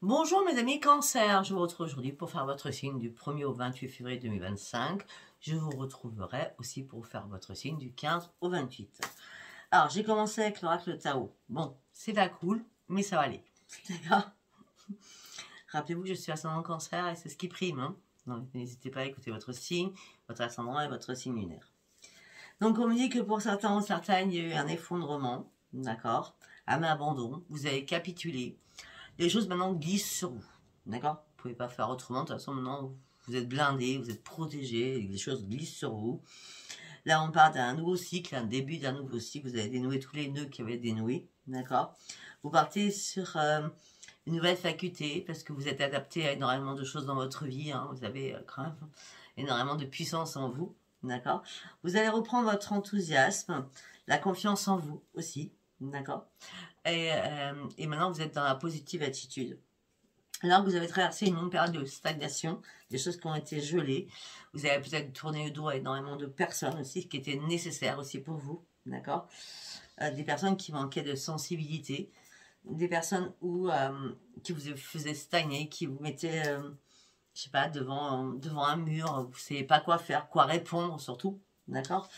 Bonjour mes amis Cancer, je vous retrouve aujourd'hui pour faire votre signe du 1er au 28 février 2025. Je vous retrouverai aussi pour faire votre signe du 15 au 28. Alors, j'ai commencé avec l'oracle Tao. Bon, c'est pas cool, mais ça va aller. D'accord. Rappelez-vous que je suis ascendant Cancer et c'est ce qui prime. Hein. Donc, n'hésitez pas à écouter votre signe, votre ascendant et votre signe lunaire. Donc, on me dit que pour certains ou certaines, il y a eu un effondrement, d'accord, un abandon, vous avez capitulé. Les choses maintenant glissent sur vous, d'accord? Vous ne pouvez pas faire autrement, de toute façon maintenant vous êtes blindé, vous êtes protégé, les choses glissent sur vous. Là on parle d'un nouveau cycle, un début d'un nouveau cycle, vous avez dénoué tous les nœuds qui avaient dénoué, d'accord? Vous partez sur une nouvelle faculté, parce que vous êtes adapté à énormément de choses dans votre vie, hein, vous avez quand même énormément de puissance en vous, d'accord? Vous allez reprendre votre enthousiasme, la confiance en vous aussi, d'accord? Et maintenant, vous êtes dans la positive attitude. Alors que vous avez traversé une longue période de stagnation, des choses qui ont été gelées. Vous avez peut-être tourné le dos à énormément de personnes aussi, ce qui était nécessaire aussi pour vous, d'accord? Des personnes qui manquaient de sensibilité, des personnes qui vous faisaient stagner, qui vous mettaient, je sais pas, devant un mur, vous ne savez pas quoi faire, quoi répondre surtout, d'accord?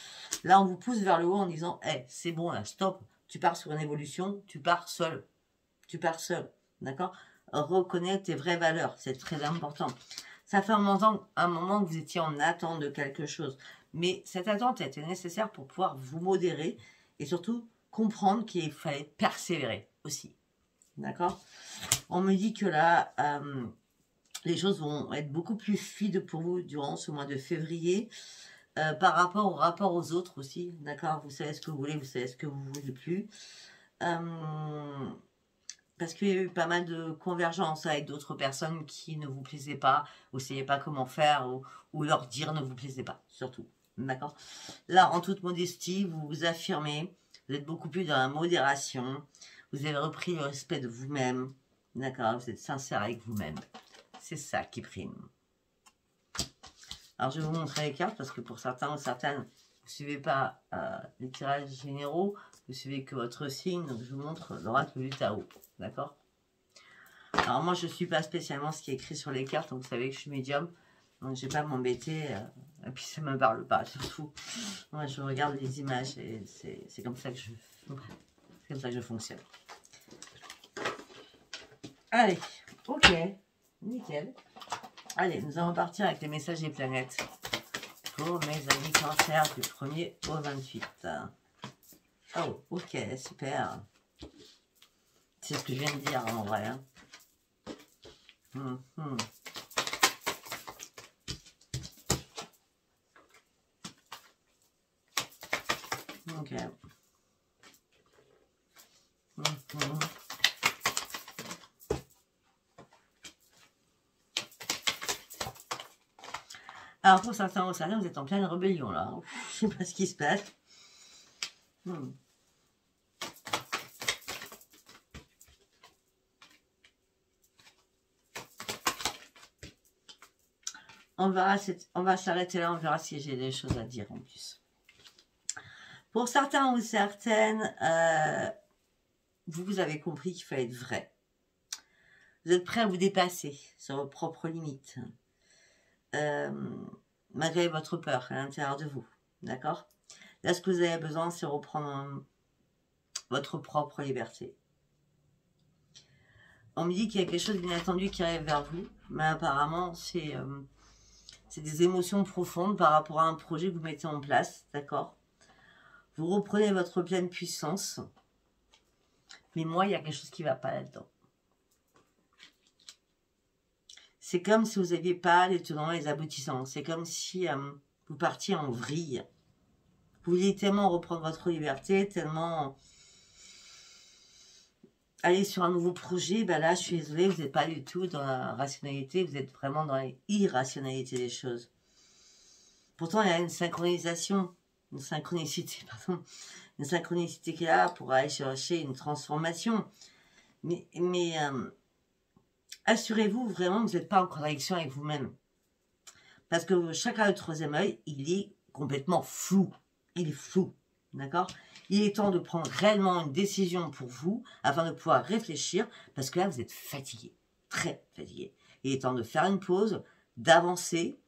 Là, on vous pousse vers le haut en disant, hey, c'est bon, là, stop. Tu pars sur une évolution, tu pars seul. Tu pars seul, d'accord? Reconnaître tes vraies valeurs, c'est très important. Ça fait un moment que vous étiez en attente de quelque chose. Mais cette attente a été nécessaire pour pouvoir vous modérer et surtout comprendre qu'il fallait persévérer aussi. D'accord? On me dit que là, les choses vont être beaucoup plus fluides pour vous durant ce mois de février. Par rapport aux autres aussi, d'accord? Vous savez ce que vous voulez, vous savez ce que vous ne voulez plus. Parce qu'il y a eu pas mal de convergences avec d'autres personnes qui ne vous plaisaient pas, vous ne saviez pas comment faire, ou leur dire ne vous plaisait pas, surtout. D'accord? Là, en toute modestie, vous vous affirmez, vous êtes beaucoup plus dans la modération, vous avez repris le respect de vous-même, d'accord? Vous êtes sincère avec vous-même. C'est ça qui prime. Alors, je vais vous montrer les cartes parce que pour certains ou certaines, vous ne suivez pas les tirages généraux, vous suivez que votre signe. Donc, je vous montre l'oracle du Tao. D'accord? Alors, moi, je ne suis pas spécialement ce qui est écrit sur les cartes. Donc, vous savez que je suis médium. Donc, je ne vais pas m'embêter. Et puis, ça ne me parle pas, surtout. Moi, je regarde les images et c'est comme ça que je fonctionne. Allez, ok, nickel. Allez, nous allons partir avec les messages des planètes pour mes amis Cancer du 1er au 28. Oh, ok, super. C'est ce que je viens de dire en vrai. Hein. Ok. Alors, pour certains ou certaines, vous êtes en pleine rébellion, là. Je ne sais pas ce qui se passe. On va s'arrêter là, on verra si j'ai des choses à dire en plus. Pour certains ou certaines, vous avez compris qu'il fallait être vrai. Vous êtes prêt à vous dépasser sur vos propres limites. Malgré votre peur à l'intérieur de vous, d'accord? Là, ce que vous avez besoin, c'est reprendre votre propre liberté. On me dit qu'il y a quelque chose d'inattendu qui arrive vers vous, mais apparemment, c'est des émotions profondes par rapport à un projet que vous mettez en place, d'accord? Vous reprenez votre pleine puissance, mais moi, il y a quelque chose qui ne va pas là-dedans. C'est comme si vous n'aviez pas les tenants et les aboutissants. C'est comme si vous partiez en vrille. Vous vouliez tellement reprendre votre liberté, tellement aller sur un nouveau projet. Ben là, je suis désolée, vous n'êtes pas du tout dans la rationalité. Vous êtes vraiment dans l'irrationalité des choses. Pourtant, il y a une synchronisation, une synchronicité qui est là pour aller chercher une transformation. Mais assurez-vous vraiment que vous n'êtes pas en contradiction avec vous-même. Parce que chacun le troisième œil, il est complètement flou. Il est flou. D'accord? Il est temps de prendre réellement une décision pour vous afin de pouvoir réfléchir parce que là, vous êtes fatigué. très fatigué. Il est temps de faire une pause, d'avancer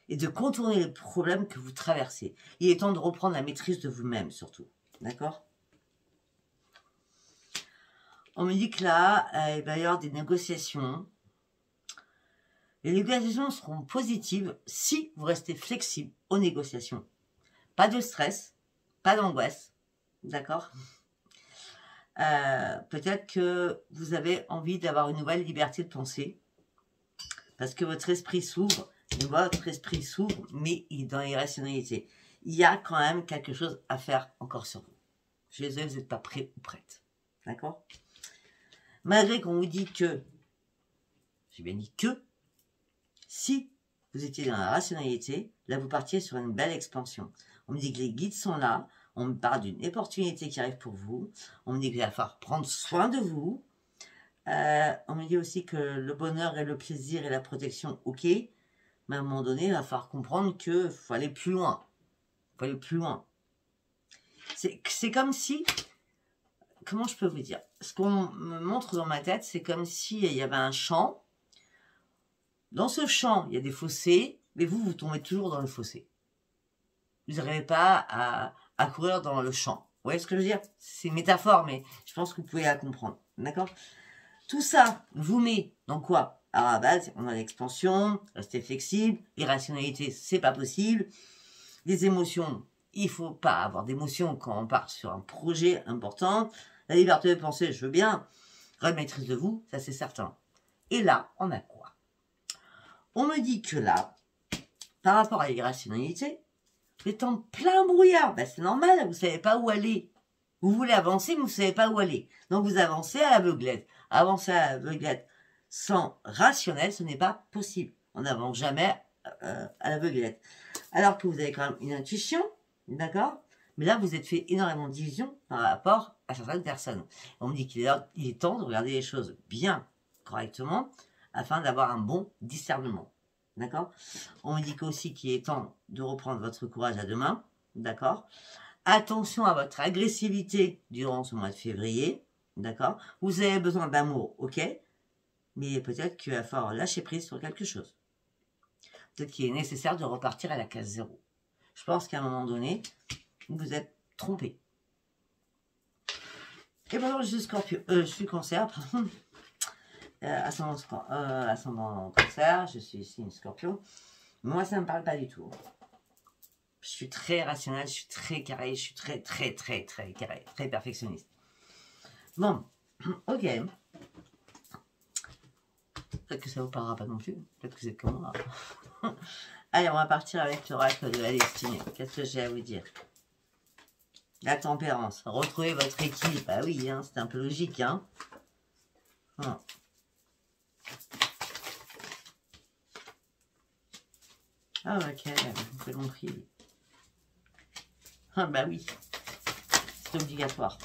et de contourner les problèmes que vous traversez. Il est temps de reprendre la maîtrise de vous-même surtout. D'accord? On me dit que là, il va y avoir des négociations. Les négociations seront positives si vous restez flexible aux négociations. Pas de stress, pas d'angoisse. D'accord? Peut-être que vous avez envie d'avoir une nouvelle liberté de penser. Parce que votre esprit s'ouvre. Et votre esprit s'ouvre, mais il est dans l'irrationalité. Il y a quand même quelque chose à faire encore sur vous. Je suis désolée, vous n'êtes pas prêt ou prête. D'accord? Malgré qu'on vous dit que, j'ai bien dit que, si vous étiez dans la rationalité, là vous partiez sur une belle expansion. On me dit que les guides sont là, on me parle d'une opportunité qui arrive pour vous, on me dit qu'il va falloir prendre soin de vous, on me dit aussi que le bonheur et le plaisir et la protection, ok, mais à un moment donné, il va falloir comprendre qu'il faut aller plus loin. Il faut aller plus loin. C'est comme si, comment je peux vous dire? Ce qu'on me montre dans ma tête, c'est comme s'il y avait un champ. Dans ce champ, il y a des fossés, mais vous tombez toujours dans le fossé. Vous n'arrivez pas à courir dans le champ. Vous voyez ce que je veux dire? C'est une métaphore, mais je pense que vous pouvez la comprendre. D'accord? Tout ça vous met dans quoi? À la base, on a l'expansion, rester flexible, l'irrationalité, c'est pas possible. Les émotions, il faut pas avoir d'émotions quand on part sur un projet important. La liberté de penser, je veux bien. Maîtrise de vous, ça c'est certain. Et là, on a quoi? On me dit que là, par rapport à l'irrationalité, vous êtes en plein brouillard. Ben, c'est normal, vous savez pas où aller. Vous voulez avancer, mais vous savez pas où aller. Donc vous avancez à l'aveuglette. Avancer à l'aveuglette sans rationnel, ce n'est pas possible. On n'avance jamais à l'aveuglette. Alors que vous avez quand même une intuition, d'accord? Mais là, vous êtes fait énormément de division par rapport à certaines personnes. On me dit qu'il est temps de regarder les choses bien, correctement, afin d'avoir un bon discernement. D'accord? On me dit aussi qu'il est temps de reprendre votre courage à deux mains. D'accord? Attention à votre agressivité durant ce mois de février. D'accord? Vous avez besoin d'amour, ok? Mais peut-être qu'il va falloir lâcher prise sur quelque chose. Peut-être qu'il est nécessaire de repartir à la case zéro. Je pense qu'à un moment donné, vous êtes trompé. Et bonjour, je suis Scorpio, je suis Cancer, pardon. Ascendant Cancer, je suis ici une Scorpion. Moi, ça ne me parle pas du tout. Je suis très rationnel, je suis très carré, je suis très carré, très perfectionniste. Bon, ok. Peut-être que ça vous parlera pas non plus. Peut-être que vous êtes comme moi. Allez, on va partir avec l'oracle de la destinée. Qu'est-ce que j'ai à vous dire? La tempérance. Retrouvez votre équilibre. Ah oui, hein, c'est un peu logique. Hein. Ah. Ah ok, j'ai compris. Ah bah oui, c'est obligatoire.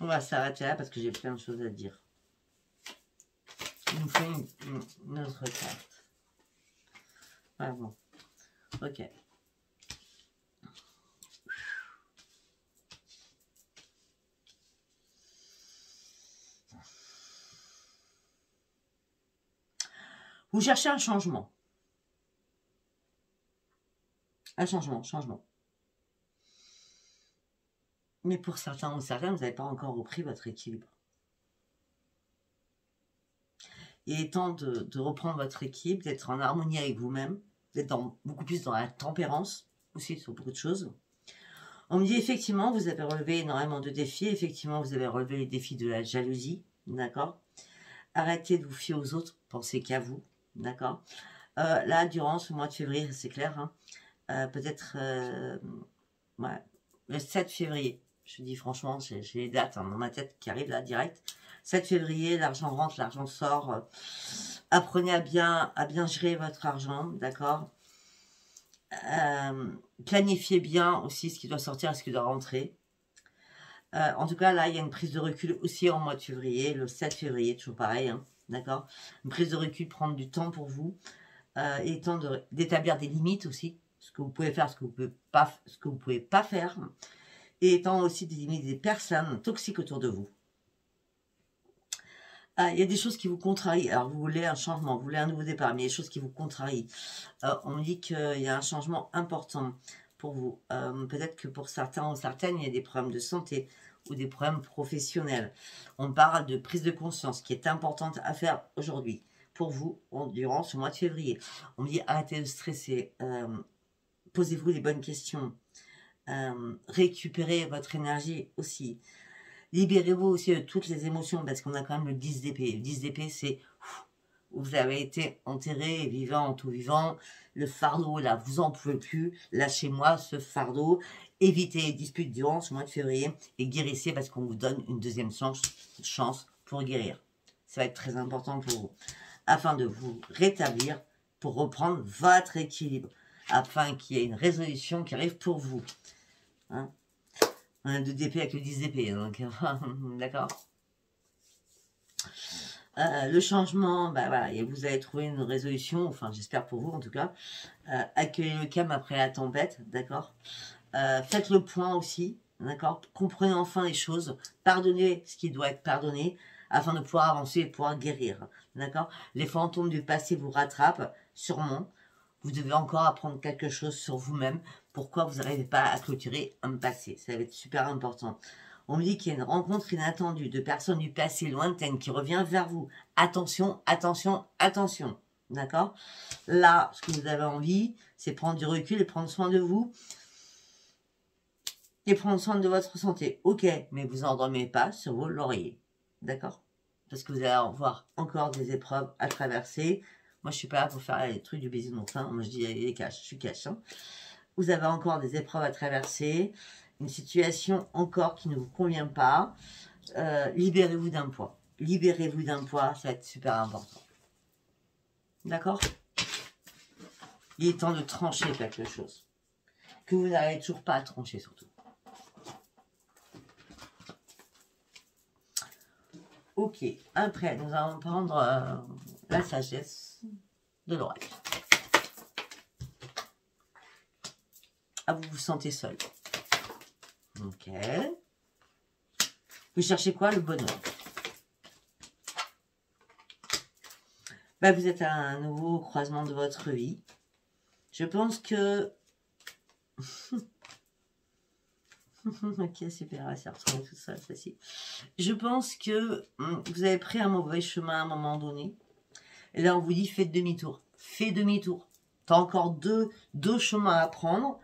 On va s'arrêter là parce que j'ai plein de choses à dire. Il nous fait une autre carte. Ah bon, ok. Vous cherchez un changement. Un changement. Mais pour certains ou certaines, vous n'avez pas encore repris votre équilibre. Il est temps de reprendre votre équilibre, d'être en harmonie avec vous-même, d'être beaucoup plus dans la tempérance, aussi sur beaucoup de choses. On me dit effectivement, vous avez relevé énormément de défis. Effectivement, vous avez relevé les défis de la jalousie, d'accord? Arrêtez de vous fier aux autres, pensez qu'à vous, d'accord? Là, durant ce mois de février, c'est clair, hein, peut-être ouais, le 7 février. Je dis franchement, j'ai les dates dans ma tête qui arrivent là, direct. 7 février, l'argent rentre, l'argent sort. Apprenez à bien gérer votre argent, d'accord? Planifiez bien aussi ce qui doit sortir et ce qui doit rentrer. En tout cas, là, il y a une prise de recul aussi en mois de février, le 7 février, toujours pareil, hein, d'accord? Une prise de recul, prendre du temps pour vous. Il est temps d'établir des limites aussi, ce que vous pouvez faire, ce que vous pouvez pas faire, et étant aussi d'éliminer des personnes toxiques autour de vous. Ah, il y a des choses qui vous contrarient. Alors, vous voulez un changement, vous voulez un nouveau départ, mais il y a des choses qui vous contrarient. On me dit qu'il y a un changement important pour vous. Peut-être que pour certains ou certaines, il y a des problèmes de santé ou des problèmes professionnels. On parle de prise de conscience qui est importante à faire aujourd'hui pour vous durant ce mois de février. On me dit arrêtez de stresser, posez-vous les bonnes questions, récupérez votre énergie aussi. Libérez-vous aussi de toutes les émotions, parce qu'on a quand même le 10 d'épée. Le 10 d'épée, c'est vous avez été enterré, vivant, tout vivant. Le fardeau, là, vous en pouvez plus. Lâchez-moi ce fardeau. Évitez les disputes durant ce mois de février et guérissez parce qu'on vous donne une deuxième chance pour guérir. Ça va être très important pour vous. Afin de vous rétablir, pour reprendre votre équilibre. Afin qu'il y ait une résolution qui arrive pour vous. Hein? On a 2 d'épée avec le 10 d'épée, donc d'accord. Le changement, bah voilà, et vous allez trouver une résolution, enfin j'espère pour vous en tout cas. Accueillez le calme après la tempête, d'accord. Faites le point aussi, d'accord. Comprenez enfin les choses, pardonnez ce qui doit être pardonné, afin de pouvoir avancer et de pouvoir guérir, d'accord. Les fantômes du passé vous rattrapent, sûrement. Vous devez encore apprendre quelque chose sur vous-même. Pourquoi vous n'arrivez pas à clôturer un passé? Ça va être super important. On me dit qu'il y a une rencontre inattendue de personnes du passé lointaine qui revient vers vous. Attention, attention, attention. D'accord? Là, ce que vous avez envie, c'est prendre du recul et prendre soin de vous. Et prendre soin de votre santé. Ok, mais vous endormez pas sur vos lauriers. D'accord? Parce que vous allez avoir encore des épreuves à traverser. Moi, je suis pas là pour faire les trucs du bisounours. Hein. Moi, je dis les caches, je suis cash. Hein. Vous avez encore des épreuves à traverser. Une situation encore qui ne vous convient pas. Libérez-vous d'un poids. Libérez-vous d'un poids, ça va être super important. D'accord? Il est temps de trancher quelque chose. Que vous n'arrivez toujours pas à trancher, surtout. Ok, après, nous allons prendre la sagesse de l'oracle. Ah, vous vous sentez seul. Ok. Vous cherchez quoi? Le bonheur. Ben, vous êtes à un nouveau croisement de votre vie. Je pense que... ok, super, on va s'y retrouver tout ça, facile. Je pense que vous avez pris un mauvais chemin à un moment donné. Et là, on vous dit, faites demi-tour. Fais demi-tour. Tu as encore deux chemins à prendre.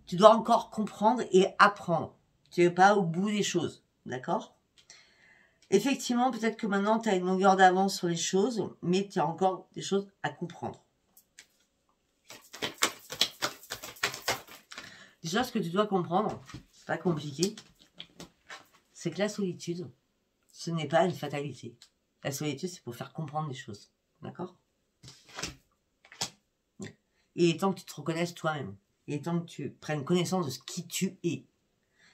Tu dois encore comprendre et apprendre. Tu n'es pas au bout des choses. D'accord? Effectivement, peut-être que maintenant, tu as une longueur d'avance sur les choses, mais tu as encore des choses à comprendre. Déjà, ce que tu dois comprendre, c'est pas compliqué, c'est que la solitude, ce n'est pas une fatalité. La solitude, c'est pour faire comprendre des choses. D'accord? Il est temps que tu te reconnaisses toi-même. Il est temps que tu prennes connaissance de ce qui tu es.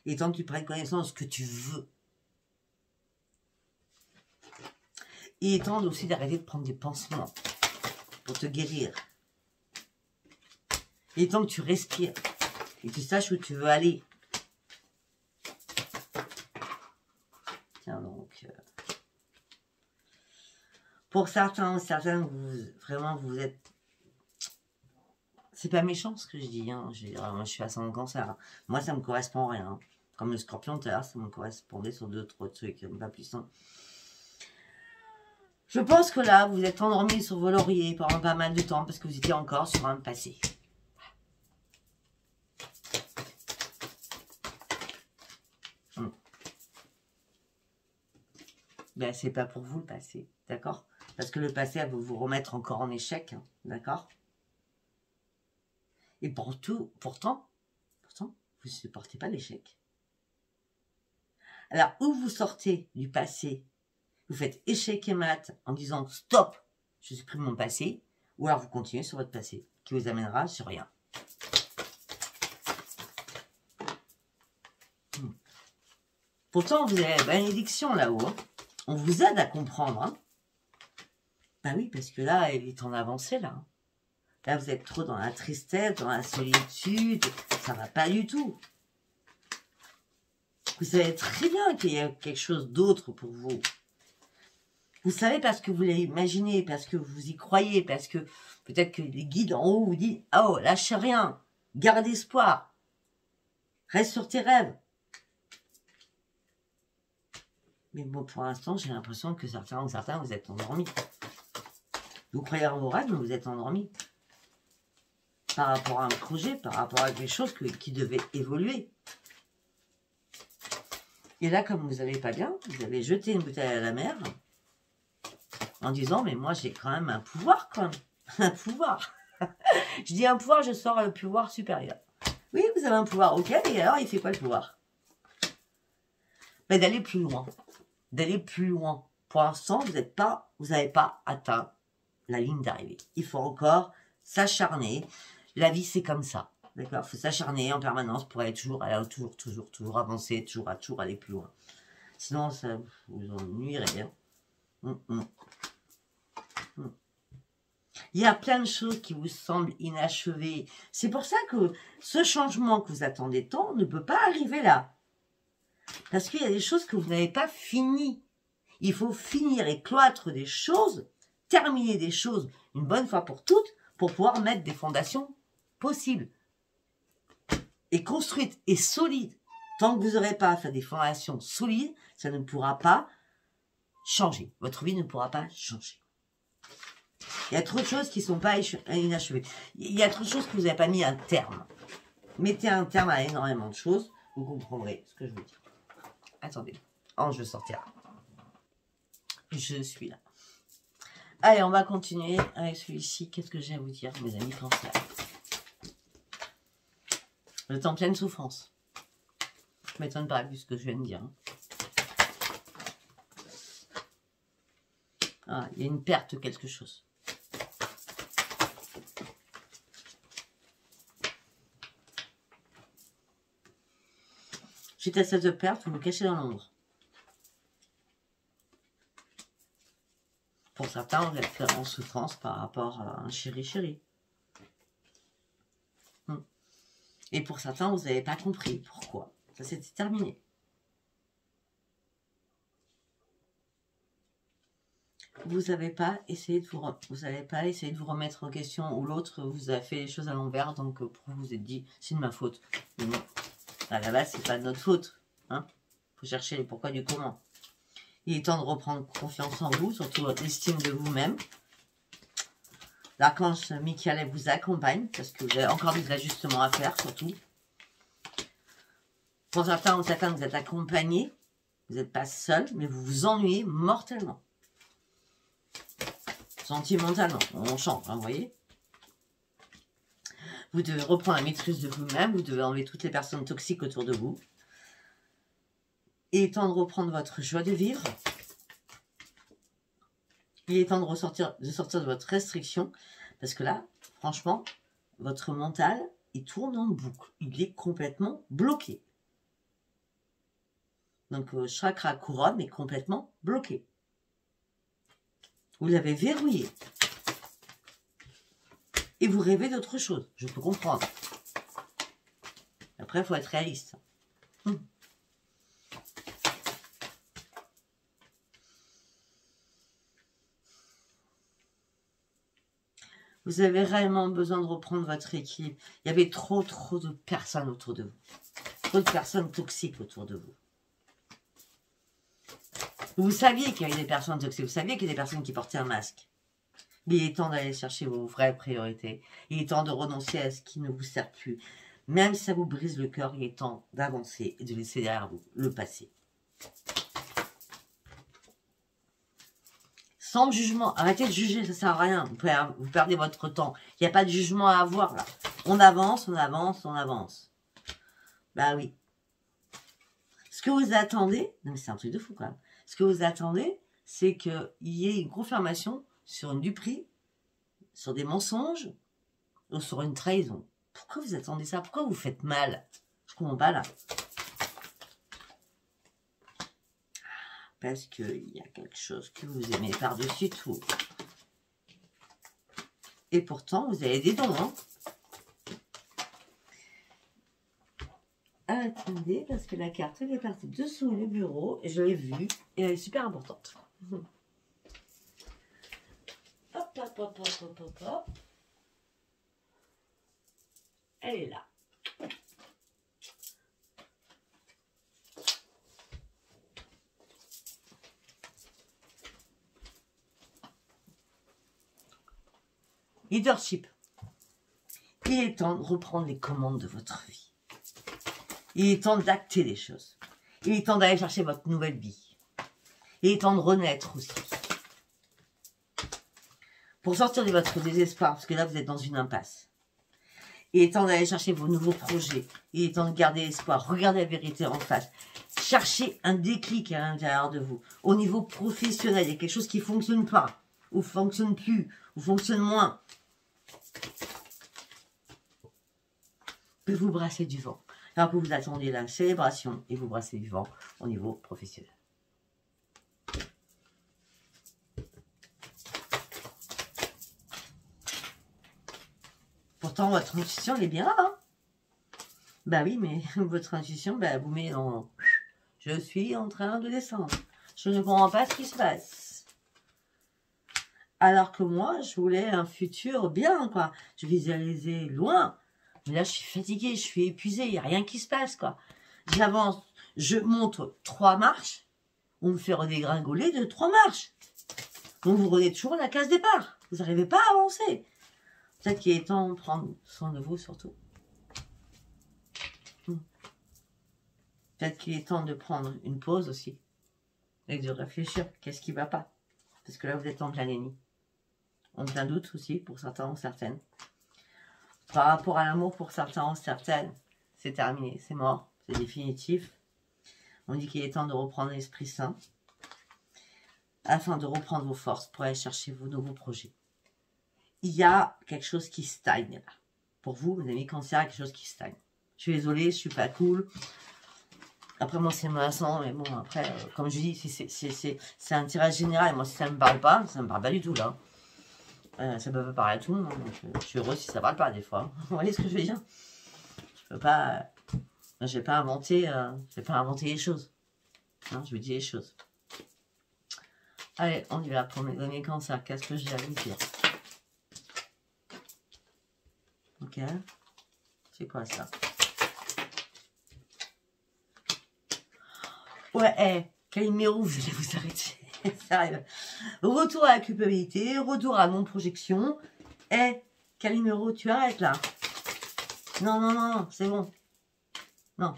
Il est temps que tu prennes connaissance de ce que tu veux. Il est temps aussi d'arrêter de prendre des pansements pour te guérir. Il est temps que tu respires et que tu saches où tu veux aller. Tiens donc... Pour certains ou certaines, vous êtes... C'est pas méchant ce que je dis, hein. Moi, je suis ascendant cancer. Moi, ça me correspond à rien. Comme le scorpion tout à l'heure, ça me correspondait sur d'autres trucs, pas plus. Hein. Je pense que là, vous êtes endormi sur vos lauriers pendant pas mal de temps parce que vous étiez encore sur un passé. Ben, c'est pas pour vous le passé, d'accord? Parce que le passé, elle veut vous remettre encore en échec, hein, d'accord? Et pourtant, vous ne supportez pas l'échec. Alors, où vous sortez du passé, vous faites échec et mat en disant stop, je supprime mon passé, ou alors vous continuez sur votre passé, qui vous amènera sur rien. Pourtant, vous avez la bénédiction là-haut. Hein. On vous aide à comprendre. Hein. Ben oui, parce que là, il est en avancée là. Hein. Là, vous êtes trop dans la tristesse, dans la solitude. Ça va pas du tout. Vous savez très bien qu'il y a quelque chose d'autre pour vous. Vous savez parce que vous l'imaginez, parce que vous y croyez, parce que peut-être que les guides en haut vous disent « Oh, lâche rien, garde espoir, reste sur tes rêves. » Mais bon, pour l'instant, j'ai l'impression que certains vous êtes endormis. Vous croyez en vos rêves, mais vous êtes endormis. Par rapport à un projet, par rapport à quelque chose qui devait évoluer. Et là, comme vous n'allez pas bien, vous avez jeté une bouteille à la mer en disant, mais moi, j'ai quand même un pouvoir, quand même. Un pouvoir. Je dis un pouvoir, je sors le pouvoir supérieur. Oui, vous avez un pouvoir, ok, et alors, il fait quoi le pouvoir? Ben, d'aller plus loin. D'aller plus loin. Pour l'instant, vous n'avez pas atteint la ligne d'arrivée. Il faut encore s'acharner. La vie, c'est comme ça. D'accord? Il faut s'acharner en permanence pour aller toujours avancer, toujours aller plus loin. Sinon, ça vous ennuierait. Hein. Il y a plein de choses qui vous semblent inachevées. C'est pour ça que ce changement que vous attendez tant ne peut pas arriver là. Parce qu'il y a des choses que vous n'avez pas finies. Il faut finir et cloître des choses, terminer des choses une bonne fois pour toutes, pour pouvoir mettre des fondations possibles. Et construites et solides. Tant que vous n'aurez pas fait des fondations solides, ça ne pourra pas changer. Votre vie ne pourra pas changer. Il y a trop de choses qui ne sont pas inachevées. Il y a trop de choses que vous n'avez pas mis un terme. Mettez un terme à énormément de choses, vous comprendrez ce que je veux dire. Attendez, je sortira. Je suis là. Allez, on va continuer avec celui-ci. Qu'est-ce que j'ai à vous dire, mes amis Cancer? Vous êtes en pleine souffrance. Je ne m'étonne pas vu ce que je viens de dire. Ah, il y a une perte de quelque chose. Suite à cette perte, vous vous cachez dans l'ombre. Pour certains, vous êtes en souffrance par rapport à un chéri-chéri. Et pour certains, vous n'avez pas compris pourquoi. Ça s'était terminé. Vous n'avez pas essayé de vous remettre en question, ou l'autre vous a fait les choses à l'envers, donc pour vous vous êtes dit c'est de ma faute. Mais non, à la base c'est pas de notre faute. Hein, faut chercher les pourquoi du comment. Il est temps de reprendre confiance en vous, surtout votre estime de vous-même. L'archange Michael vous accompagne, parce que vous avez encore des ajustements à faire, surtout. Pour certains, vous êtes accompagné, vous n'êtes pas seul, mais vous vous ennuyez mortellement. Sentimentalement, on change, hein, vous voyez. Vous devez reprendre la maîtrise de vous-même, vous devez enlever toutes les personnes toxiques autour de vous. Il est temps de reprendre votre joie de vivre. Il est temps de sortir de votre restriction, parce que là, franchement, votre mental, il tourne en boucle. Il est complètement bloqué. Donc, chakra couronne est complètement bloqué. Vous l'avez verrouillé. Et vous rêvez d'autre chose. Je peux comprendre. Après, il faut être réaliste. Vous avez réellement besoin de reprendre votre équilibre. Il y avait trop de personnes autour de vous. Trop de personnes toxiques autour de vous. Vous saviez qu'il y avait des personnes toxiques. Vous saviez qu'il y a des personnes qui portaient un masque. Mais il est temps d'aller chercher vos vraies priorités. Il est temps de renoncer à ce qui ne vous sert plus. Même si ça vous brise le cœur, il est temps d'avancer et de laisser derrière vous le passé. Sans jugement. Arrêtez de juger, ça ne sert à rien. Vous perdez votre temps. Il n'y a pas de jugement à avoir là. On avance, on avance, on avance. Bah oui. Ce que vous attendez, non mais c'est un truc de fou quand même. Ce que vous attendez, c'est qu'il y ait une confirmation sur une duperie, sur des mensonges, ou sur une trahison. Pourquoi vous attendez ça? Pourquoi vous faites mal? Je comprends pas là. Parce qu'il y a quelque chose que vous aimez par-dessus tout. Et pourtant, vous avez des dons. Hein. Attendez, parce que la carte elle est partie dessous le bureau. Et je l'ai vue. Et elle est super importante. Hop, hop, hop, hop, hop, hop, hop. Elle est là. Leadership. Il est temps de reprendre les commandes de votre vie. Il est temps d'acter les choses. Il est temps d'aller chercher votre nouvelle vie. Il est temps de renaître aussi. Pour sortir de votre désespoir, parce que là vous êtes dans une impasse. Il est temps d'aller chercher vos nouveaux projets. Il est temps de garder l'espoir. Regardez la vérité en face. Cherchez un déclic à l'intérieur de vous. Au niveau professionnel, il y a quelque chose qui ne fonctionne pas. Ou fonctionne plus. Ou fonctionne moins. Que vous brassez du vent. Alors que vous attendez la célébration et vous brassez du vent au niveau professionnel. Pourtant, votre intuition, elle est bien là. Hein, bah oui, mais votre intuition, bah, vous met dans... Je suis en train de descendre. Je ne comprends pas ce qui se passe. Alors que moi, je voulais un futur bien, quoi. Je visualisais loin. Mais là, je suis fatiguée, je suis épuisée. Il n'y a rien qui se passe, quoi. J'avance, je monte 3 marches. On me fait redégringoler de 3 marches. Donc, vous revenez toujours à la case départ. Vous n'arrivez pas à avancer. Peut-être qu'il est temps de prendre soin de vous, surtout. Peut-être qu'il est temps de prendre une pause aussi. Et de réfléchir. Qu'est-ce qui ne va pas? Parce que là, vous êtes en plein déni. En plein doute aussi, pour certains ou certaines. Par rapport à l'amour, pour certains ou certaines, c'est terminé. C'est mort. C'est définitif. On dit qu'il est temps de reprendre l'Esprit Saint. Afin de reprendre vos forces pour aller chercher vos nouveaux projets. Il y a quelque chose qui stagne là. Pour vous, vous avez cancer, quelque chose qui stagne. Je suis désolée, je ne suis pas cool. Après, moi, c'est menaçant, mais bon, après, comme je dis, c'est un tirage général. Moi, si ça ne me parle pas, ça ne me parle pas du tout, là. Ça peut pas parler à tout le monde. Je suis heureuse si ça ne parle pas, des fois. Vous voyez ce que je veux dire? Je peux pas... je vais pas inventer les choses. Hein, je vous dis les choses. Allez, on y va pour mes données cancer. Qu'est-ce que j'ai à vous dire? Ok. C'est quoi ça? Ouais, quel numéro vous allez vous arrêter? Ça arrive. Retour à la culpabilité, retour à non-projection. Quel numéro tu arrêtes là? Non, non, non, c'est bon. Non.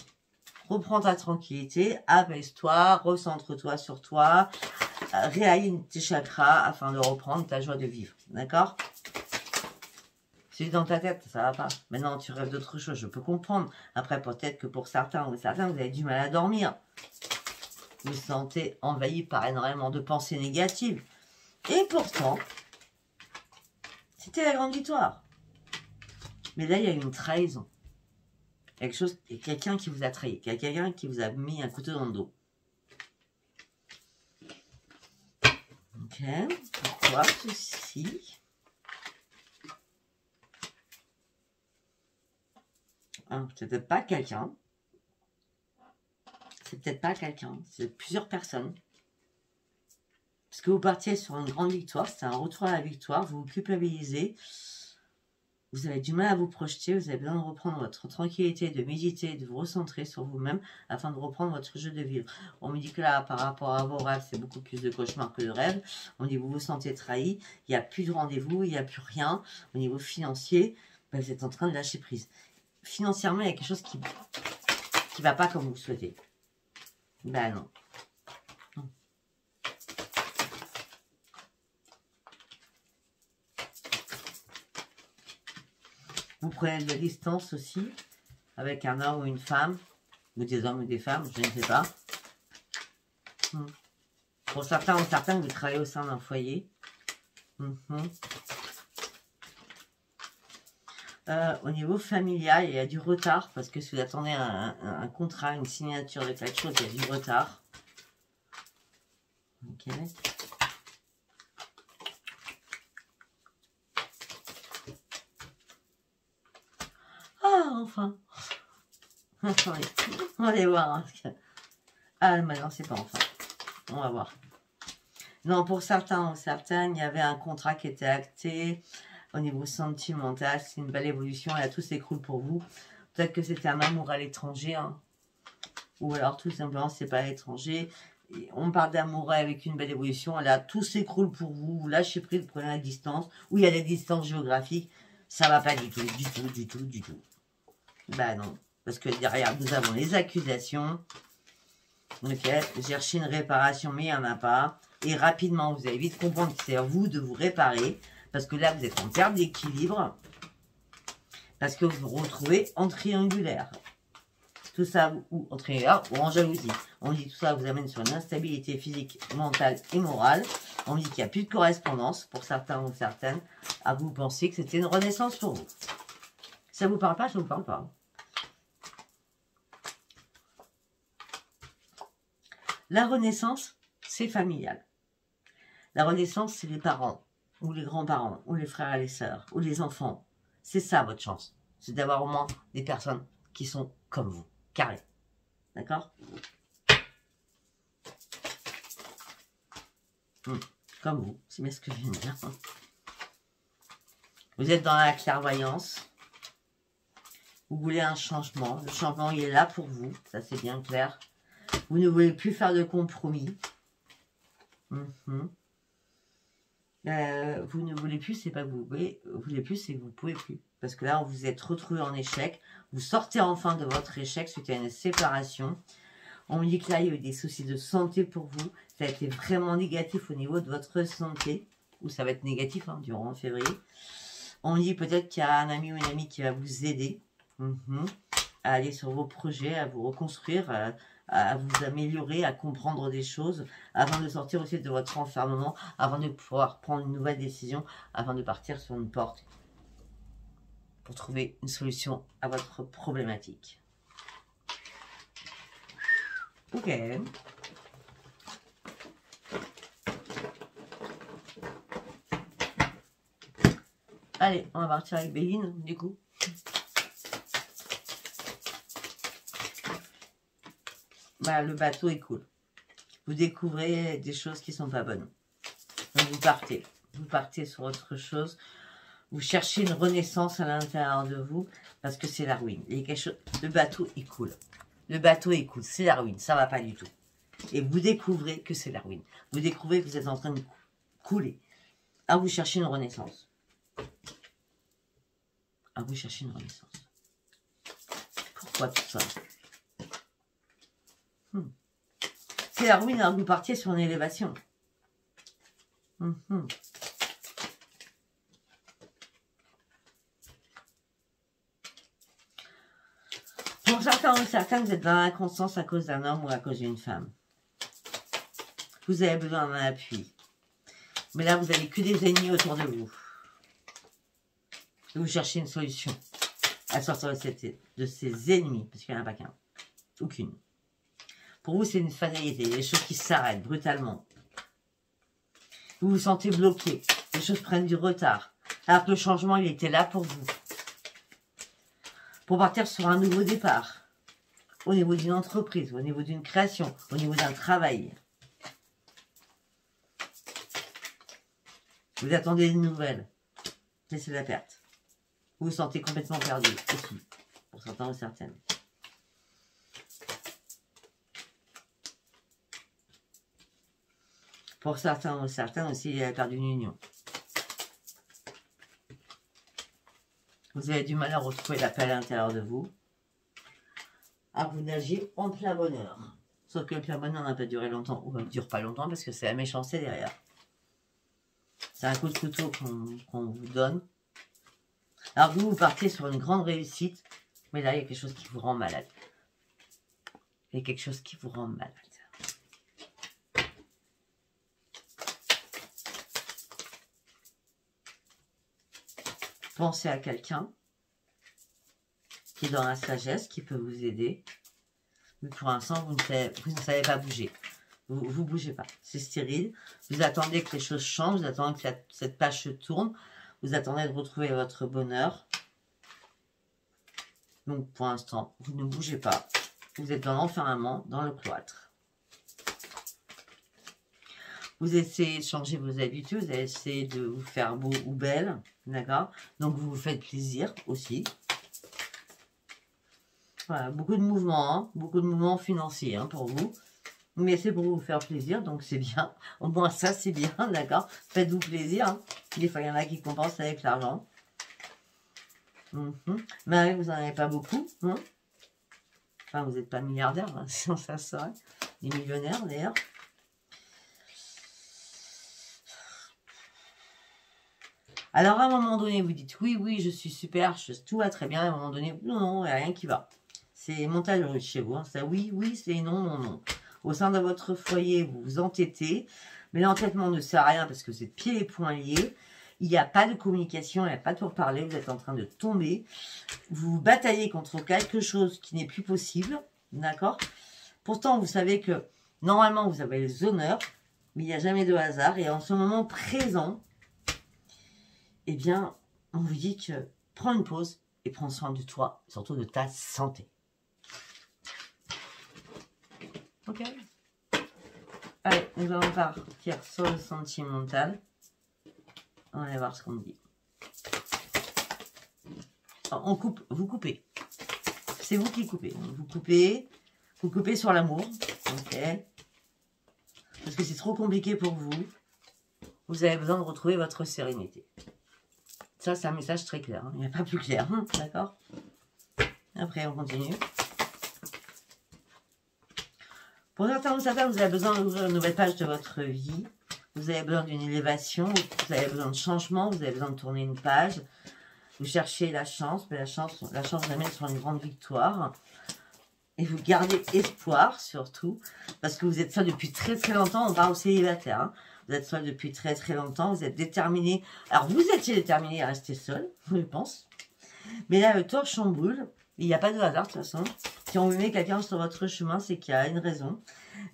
Reprends ta tranquillité, apaise-toi, recentre-toi sur toi, réaligne tes chakras afin de reprendre ta joie de vivre. D'accord? C'est dans ta tête, ça va pas. Maintenant, tu rêves d'autre chose, je peux comprendre. Après, peut-être que pour certains ou certains, vous avez du mal à dormir. Vous vous sentez envahi par énormément de pensées négatives. Et pourtant, c'était la grande victoire. Mais là, il y a eu une trahison. Quelque chose, il y a quelqu'un qui vous a trahi. Il y a quelqu'un qui vous a mis un couteau dans le dos. Ok. Pourquoi ceci? C'est peut-être pas quelqu'un. C'est peut-être pas quelqu'un. C'est plusieurs personnes. Parce que vous partiez sur une grande victoire. C'est un retour à la victoire. Vous vous culpabilisez. Vous avez du mal à vous projeter. Vous avez besoin de reprendre votre tranquillité, de méditer, de vous recentrer sur vous-même afin de reprendre votre jeu de vivre. On me dit que là, par rapport à vos rêves, c'est beaucoup plus de cauchemars que de rêves. On dit que vous vous sentez trahi. Il n'y a plus de rendez-vous. Il n'y a plus rien. Au niveau financier, ben, vous êtes en train de lâcher prise. Financièrement, il y a quelque chose qui ne va pas comme vous le souhaitez. Ben non. Non. Vous prenez de la distance aussi avec un homme ou une femme, ou des hommes ou des femmes, je ne sais pas. Pour certains ou certaines, vous travaillez au sein d'un foyer. Au niveau familial, il y a du retard parce que si vous attendez un contrat, une signature de quelque chose, il y a du retard. Ok. enfin. Attendez, on va aller voir. Hein, parce que... Ah, maintenant, c'est pas enfin. On va voir. Non, pour certains ou certaines, il y avait un contrat qui était acté au niveau sentimental. C'est une belle évolution et là, tout s'écroule pour vous. Peut-être que c'était un amour à l'étranger. Hein. Ou alors, tout simplement, c'est pas à l'étranger. On parle d'amour avec une belle évolution. Là, tout s'écroule pour vous. Vous lâchez prise, vous prenez la distance. Ou il y a des distances géographiques. Ça va pas du tout, du tout, du tout, du tout. Bah non. Parce que derrière, nous avons les accusations. Ok, chercher une réparation, mais il n'y en a pas. Et rapidement, vous allez vite comprendre que c'est à vous de vous réparer. Parce que là, vous êtes en perte d'équilibre. Parce que vous vous retrouvez en triangulaire. Tout ça, ou en triangulaire, ou en jalousie. On dit tout ça vous amène sur une instabilité physique, mentale et morale. On dit qu'il n'y a plus de correspondance pour certains ou certaines. À vous penser que c'était une renaissance pour vous. Ça vous parle pas, ça vous parle pas. La renaissance, c'est familial. La renaissance, c'est les parents, ou les grands-parents, ou les frères et les sœurs, ou les enfants. C'est ça votre chance. C'est d'avoir au moins des personnes qui sont comme vous, carré. D'accord? Comme vous, c'est bien ce que je viens de dire. Vous êtes dans la clairvoyance. Vous voulez un changement. Le changement, il est là pour vous. Ça, c'est bien clair. Vous ne voulez plus faire de compromis. Vous ne voulez plus, c'est pas que vous voulez plus, c'est que vous pouvez plus. Parce que là, vous vous êtes retrouvé en échec. Vous sortez enfin de votre échec suite à une séparation. On me dit que là, il y a eu des soucis de santé pour vous. Ça a été vraiment négatif au niveau de votre santé. Ou ça va être négatif hein, durant février. On me dit peut-être qu'il y a un ami ou une amie qui va vous aider à aller sur vos projets, à vous reconstruire, à vous améliorer, à comprendre des choses, avant de sortir aussi de votre enfermement, avant de pouvoir prendre une nouvelle décision, avant de partir sur une porte pour trouver une solution à votre problématique. Ok. Allez, on va partir avec Béline, du coup. Bah, le bateau est cool. Vous découvrez des choses qui sont pas bonnes. Donc vous partez. Vous partez sur autre chose. Vous cherchez une renaissance à l'intérieur de vous parce que c'est la ruine. Il y a quelque chose... Le bateau est cool. Le bateau est cool. C'est la ruine. Ça va pas du tout. Et vous découvrez que c'est la ruine. Vous découvrez que vous êtes en train de couler. Ah, vous cherchez une renaissance. Ah, vous cherchez une renaissance. Pourquoi tout ça? C'est la ruine, hein, vous partiez sur une élévation. Pour certains ou certaines, vous êtes dans l'inconscience à cause d'un homme ou à cause d'une femme. Vous avez besoin d'un appui. Mais là, vous n'avez que des ennemis autour de vous. Et vous cherchez une solution à sortir de ces ennemis, parce qu'il n'y en a pas qu'un. Aucune. Pour vous, c'est une fatalité. Il y a des choses qui s'arrêtent brutalement. Vous vous sentez bloqué. Les choses prennent du retard. Alors que le changement, il était là pour vous. Pour partir sur un nouveau départ. Au niveau d'une entreprise, au niveau d'une création, au niveau d'un travail. Vous attendez des nouvelles. C'est la perte. Vous vous sentez complètement perdu aussi. Pour certains ou certaines. Pour certains ou certaines aussi, il a perdu une union. Vous avez du mal à retrouver la paix à l'intérieur de vous. Ah, vous nagez en plein bonheur. Sauf que le plein bonheur n'a pas duré longtemps. Ou ne dure pas longtemps parce que c'est la méchanceté derrière. C'est un coup de couteau qu'on vous donne. Alors vous partez sur une grande réussite. Mais là, il y a quelque chose qui vous rend malade. Il y a quelque chose qui vous rend malade. Pensez à quelqu'un qui est dans la sagesse, qui peut vous aider. Mais pour l'instant, vous ne savez pas bouger. Vous ne bougez pas. C'est stérile. Vous attendez que les choses changent. Vous attendez que cette page se tourne. Vous attendez de retrouver votre bonheur. Donc, pour l'instant, vous ne bougez pas. Vous êtes dans l'enfermement, dans le cloître. Vous essayez de changer vos habitudes, vous essayez de vous faire beau ou belle, d'accord? Donc, vous vous faites plaisir aussi. Voilà, beaucoup de mouvements, hein, beaucoup de mouvements financiers hein, pour vous. Mais c'est pour vous faire plaisir, donc c'est bien. Au moins, ça, c'est bien, d'accord? Faites-vous plaisir. Hein. Des fois, il y en a qui compensent avec l'argent. Mais vous n'en avez pas beaucoup. Hein? Enfin, vous n'êtes pas milliardaire, hein, sinon ça serait. Des millionnaires, d'ailleurs. Alors, à un moment donné, vous dites, oui, oui, je suis super, tout va très bien. À un moment donné, non, non, il n'y a rien qui va. C'est montagne russe chez vous. Hein. Ça, oui, oui, c'est non, non, non. Au sein de votre foyer, vous vous entêtez. Mais l'entêtement ne sert à rien parce que vous êtes pieds et poings liés. Il n'y a pas de communication, il n'y a pas de pourparler. Vous êtes en train de tomber. Vous vous bataillez contre quelque chose qui n'est plus possible. D'accord? Pourtant, vous savez que normalement, vous avez les honneurs. Mais il n'y a jamais de hasard. Et en ce moment présent, eh bien, on vous dit que prends une pause et prends soin de toi, surtout de ta santé. Ok? Allez, nous allons partir sur le sentimental. On va voir ce qu'on dit. Alors, on coupe, vous coupez. C'est vous qui coupez. Vous coupez sur l'amour. Ok? Parce que c'est trop compliqué pour vous. Vous avez besoin de retrouver votre sérénité. Ça, c'est un message très clair. Hein. Il n'y a pas plus clair. Hein. D'accord? Après, on continue. Pour certains ou certaines, vous avez besoin d'ouvrir une nouvelle page de votre vie. Vous avez besoin d'une élévation. Vous avez besoin de changement. Vous avez besoin de tourner une page. Vous cherchez la chance. Mais la chance vous amène sur une grande victoire. Et vous gardez espoir, surtout. Parce que vous êtes seul depuis très très longtemps. On parle aux célibataires. Hein. Vous êtes seul depuis très très longtemps. Vous êtes déterminé. Alors, vous étiez déterminé à rester seul, je pense. Mais là, le tour chamboule. Il n'y a pas de hasard, de toute façon. Si on vous met quelqu'un sur votre chemin, c'est qu'il y a une raison.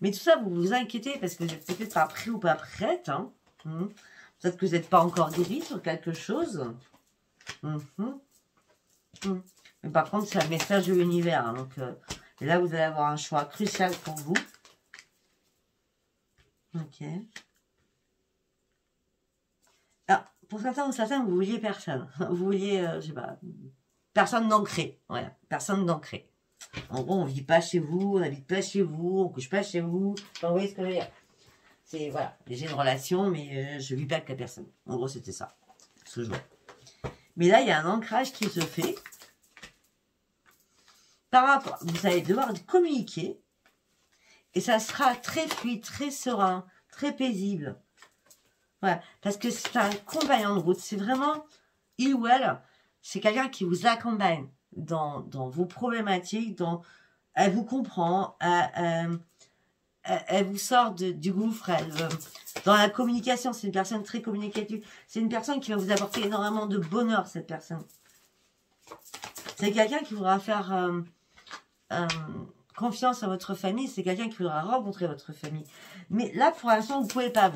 Mais tout ça, vous vous inquiétez parce que vous êtes peut-être pas prêt ou pas prête. Hein. Peut-être que vous n'êtes pas encore guéri sur quelque chose. Mais par contre, c'est un message de l'univers. Hein. Donc, et là, vous allez avoir un choix crucial pour vous. Ok. Alors, pour certains ou certains, vous vouliez personne. Vous vouliez, je sais pas, personne d'ancré. Voilà, personne d'ancré. En gros, on ne vit pas chez vous, on n'habite pas chez vous, on ne couche pas chez vous. Enfin, vous voyez ce que je veux dire? C'est, voilà, j'ai une relation, mais je ne vis pas avec la personne. En gros, c'était ça, ce jour. Mais là, il y a un ancrage qui se fait. Par rapport, vous allez devoir communiquer. Et ça sera très fluide, très serein, très paisible. Voilà, parce que c'est un compagnon de route. C'est vraiment, il ou elle, c'est quelqu'un qui vous accompagne dans vos problématiques, elle vous comprend, elle vous sort du gouffre, dans la communication, c'est une personne très communicative, c'est une personne qui va vous apporter énormément de bonheur, cette personne. C'est quelqu'un qui voudra faire confiance à votre famille, c'est quelqu'un qui voudra rencontrer votre famille. Mais là, pour l'instant, vous ne pouvez pas,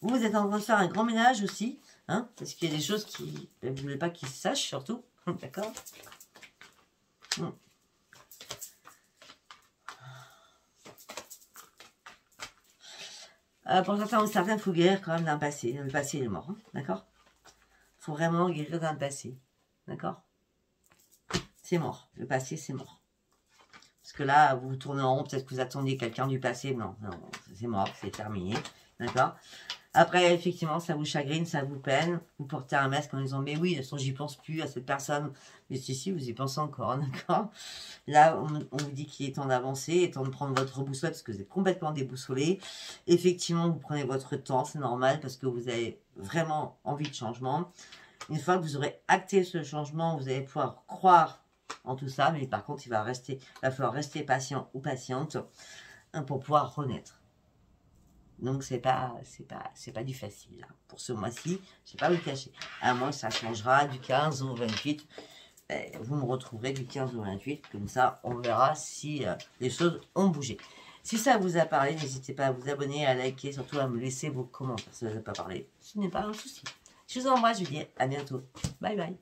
vous êtes en train de faire un grand ménage aussi, hein, parce qu'il y a des choses qui, vous ne voulez pas qu'ils se sachent, surtout, d'accord? Pour certains ou certaines, il faut guérir quand même d'un passé. Le passé, il est mort, hein, d'accord? Il faut vraiment guérir d'un passé, d'accord? C'est mort. Le passé, c'est mort. Parce que là, vous tournez en rond, peut-être que vous attendiez quelqu'un du passé. Non, non, c'est mort, c'est terminé, d'accord? Après, effectivement, ça vous chagrine, ça vous peine. Vous portez un masque en disant, mais oui, de toute façon, j'y pense plus à cette personne. Mais si, vous y pensez encore, d'accord? Là, on vous dit qu'il est temps d'avancer, il est temps de prendre votre boussole parce que vous êtes complètement déboussolé. Effectivement, vous prenez votre temps, c'est normal parce que vous avez vraiment envie de changement. Une fois que vous aurez acté ce changement, vous allez pouvoir croire en tout ça. Mais par contre, il va falloir rester patient ou patiente pour pouvoir renaître. Donc, c'est pas du facile. Hein. Pour ce mois-ci, je ne vais pas vous le cacher. À moins que ça changera du 15 au 28. Vous me retrouverez du 15 au 28. Comme ça, on verra si les choses ont bougé. Si ça vous a parlé, n'hésitez pas à vous abonner, à liker, surtout à me laisser vos commentaires. Si ça ne vous a pas parlé, ce n'est pas un souci. Je vous embrasse, je vous dis à bientôt. Bye bye.